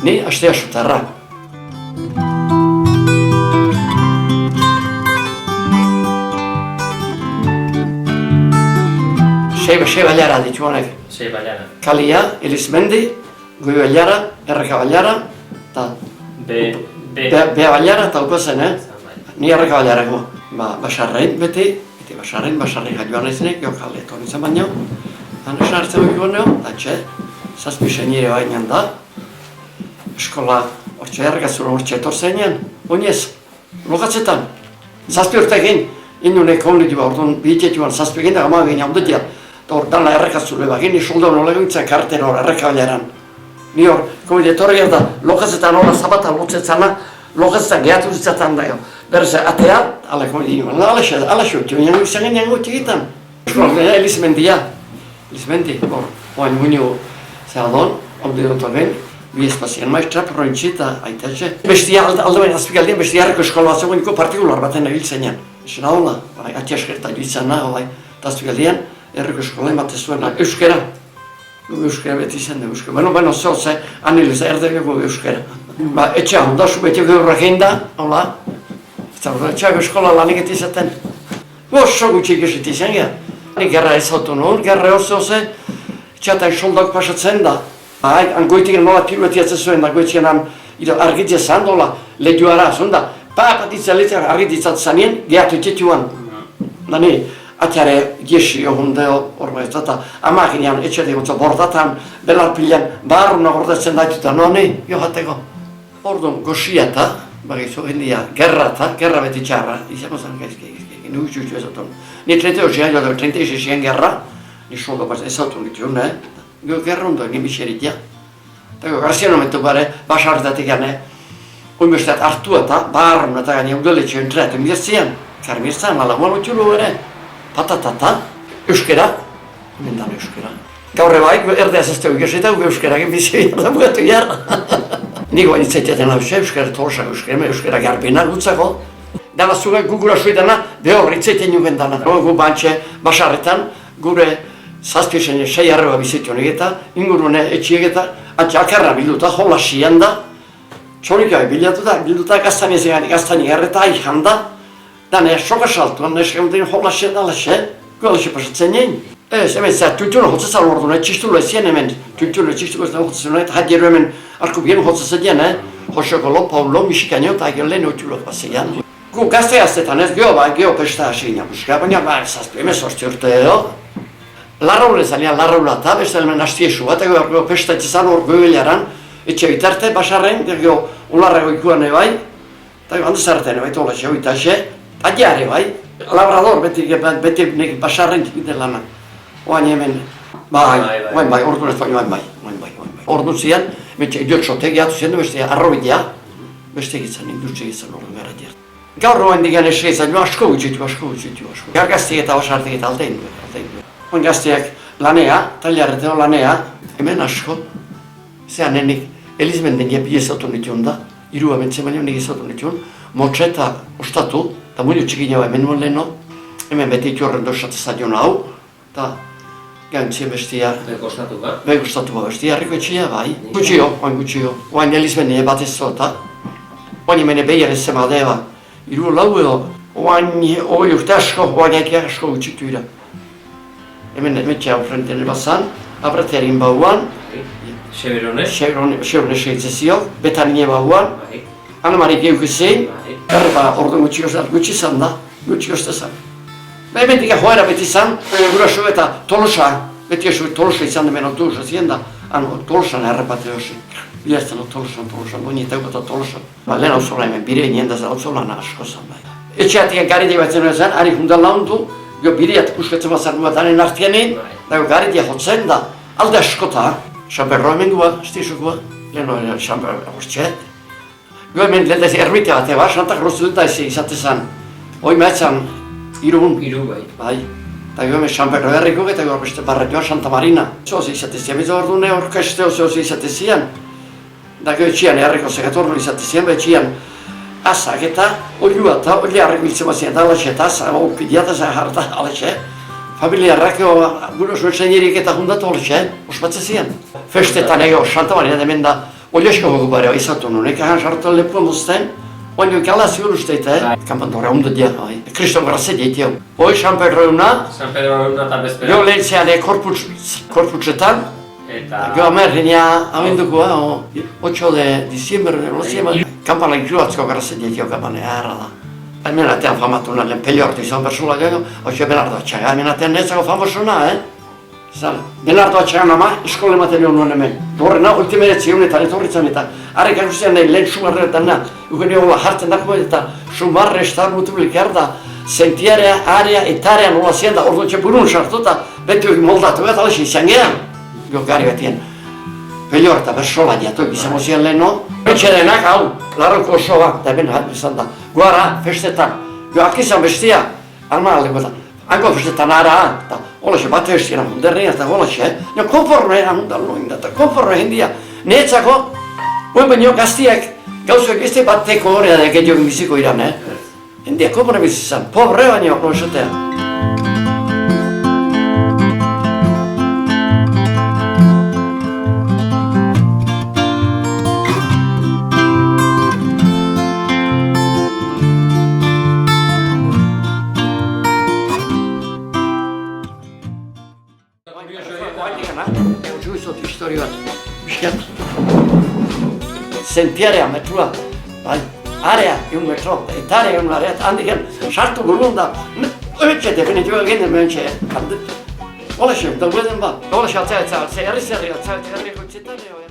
Ni astea sutarra. Sei bailara ditu honek. Sei bailara. Kalia, Elizmendi, Goi bailara, Erreka bailara, eta Bea bailara eta upazen, Ni Erreka bailarako. Basarrein beti basarrein joan nahizenek, jo kale eto nintzen baino. Han esartzen dugu nio, eta txe, zazpi senire bainan da. Eskola, hortxe errekazura hortxe etorzenean, oinez, lokatzetan. Zazpi urtekin, inunek onditu ba, orduan bihitzetuan zazpi egin da, gama egin haundetia. Eta hor, dana errekazure bagin, isolda nola gintzen kartera hor, Erreka bailaran. Ni hor, komite etorri da, lokatzetan hor, zabata lotzetzana, lokatzetan gehatu ditzaten da. Berze, atea, ala komite nioan, ala xutu, izan ginen gutxi egiten. Eskola, Elizmendia, hor, oain munio zehadon, hori dut egin, bi espazien maestra, prointzi eta aitatxe. Bestia, alde baina azpikaldian, bestia harreko eskola bat zegoeniko partikular baten egiltzenean. Esen hau da, atxaskerta joitzen nago, eta azpikaldian, herriko eskola bat ez zuena, euskera. Euskera beti zen da euskera. Bueno, zoz, aniliz, erdegeko euskera. Etxea, ondazu beti geurrak egin da, hola. Etxeako eskola lanik etizaten. Oso gutxik esitizen gara. Nik gerra ez hautu nuen, gerra oso, etxeatak soldak pasatzen da. Angoitik nola pilotietzen zuen, da goitzian argitzea zan, dola, lehioara, zonda. Patitzea lehitzea argitzatzen zanien, gehatu etxetuan. Dani, atxare giesi ohundeo horba ez da, amak inean etxetik gotza bordatan, belarpilean, barruna gordetzen daituta, noni, johateko. Orduan, goxia eta, bagizu, gerra beti txarra, izango zen gaizki, nugu ez autun. Ni 36 gerra, ni soldo bat ez autun ditun, gerra ondo egin bixeritia. Eta garzien momentu bare, basarretatik gane, oinbesteat hartu eta, barruna eta gane, udaletxo entreatu mirtzian, karmirtzan, alagoan utxulu ere. Patatata, euskera, mendan euskera. Gaur ebaik, erdeaz ez dugu geseta, euskera egin bizi da bugatu jarra. Nik bain itzaitetan hau euskera tolosak euskera garbina gutzako. Dana zuge gugura suidana, behor itzaiten jugen dana. Gu bantxe, basarretan, gure zazpiosen 6 arreba bizitu negeta, ingurune etxiegeta, antxe akarra bilduta, hola sian da. Txorika bilduta gaztani garreta aihan da. Dana soka saltuan, neskemutin hola sian dala gola pasatzen nien. Hemen tultuna hotzazan orduan, txistulo ezien hemen, tultuna txistulo ezien hotzazan, eta hadieru hemen arkubien hotzazan dien, Joseko Paulo, Mexikaino eta lehen utxulo bazean. Gu gazte-gaztetan ez, geho pesta hasi gina buska, baina zazpi, hemen sortzi urte edo. Larraule zanean, larraula eta beste hemen hastiesu bat, geho pesta etzizan hor goelaran, etxe bitarte, basarren, geho ularrago ikuan ebai, eta geho handezarten ebai, tola xe, oita xe, adiare bai, labrador beti nek basarren egiten lana. Oain hemen, bai, orduan ez baino, bai. Orduan zian, idiotxotek gehatu zian du beste arrobidia, beste egitzen, industri egitzen orduan gara diert. Gaur roen digan eskeizan, asko gutxitu. Gaur gaztiek eta basartik eta altein du. Oin gaztiak lanea, taliarreteo lanea, hemen asko. Zean henik, Elizmenden jepi ezautu nituen da, irua bentzen baino nik ezautu nituen, motxe eta ostatu, eta muño txikina hemen nuen leheno, hemen beti ikiorren dosatzen hau, eta gantzien bestia. Begostatu ba? Begostatu ba bestia, harriko etxia, bai. Gutxio. Oain Elizmenden bat ez zota. Oain hemen behiaren zemadea ba. Iru lau edo, oain hori urte asko, oain eki asko gutxitu ira. Hemen metxea ofrenten ebazan, abratearin bauan. Seberone? Seberone segitzezio, betanine bauan. Anamarik eukizein. Erba orduan gutxi zan da, gutxi oztezan. Hemen dika joera beti zan, guraso eta Tolosa, beti esu Tolosa izan demen autobusa zien da, Tolosan errepate hosi. Bilazten Tolosan, boni eta eukota Tolosan. Lehen hau zola hemen, bire niendaz hau zola asko zan bai. Etxeatik garitik batzen hori zen, ari jundan laundu, bireat kuskatzen bazan bat aren artianein, dago garitia jotzen da, alde askota, Xamperro hemen gua, estizukua, lehen hori Xamperro hortxe. Hemen lehen erbitea bat eba, Santa Cruz dut da izate zen, hoi mehatzen Irun bai. Eta hemen Xamperro herriko eta gaur beste barretioa Santa Marina. Zoz izate zian, bizo ordune orkesteo zoz izate zian. Da gero etxian herriko segatorno izate zian, etxian azak eta olua eta olia harriko iltzen bat zian, da alaxe eta azak, opidia eta zaharta alaxe. Familia harrako gure zuen zeinerik eta hundatu alaxe, ospatze zian. Festetan ego Santa Marina hemen da Oliosko gogu bare izatu nuen, ekahan sartu lepo mozten, oin ikala ziur usteite, kanpantora ondo dia, Kriston grazet dietio. Hoi San Pedro euna, eta bezpera. gero lehentzean korputzetan, gero amerrinia amendukoa, 8 de diciembre, kanpanak joatzko grazet dietio kanpane, erra da. Hemen atean famatu nahen pelio hartu izan bersula gero, hoxe Belardo Atxaga, hemen atean netzako famosuna, Belardo Atxaga nama, eskola ematen nuen hemen. Horrena, ultimeretzi honetan, etorritzen eta harrekan guztian nahi lehen sumarretan nahi. Ugen egola hartzen dako eta sumarre estar multiplik erda, sentiarea, area, etarea nola zien da, orduan burun sartu eta beti hori moldatu eta alaxi izan gehan. Gari batien. Pelio harta bersola diatu izango zian lehen, no? Betxe denak, hau, larroko osoa, eta hemen izan da. Guara, festetan. Akizan bestia, alman aldeko eta. Hanko festetan ara, eta olaxe bat estira munderria eta olaxe, konforme handan noin da, eta konforme hendia. Neetzako, buen baino gaztiak, gauzuek ez bateko horrea da gehiago biziko iran, Hendia konforme bizizan, pobre baino, noizotean. Juizot histori bat, biskat. Sentiarea metrua, area, un metro, etarea, un area, handiken sartu gurun da, ötxe definitiua ginen möntxe. Olaxe, da gueden ba, olaxe atzea, zerri, atzea,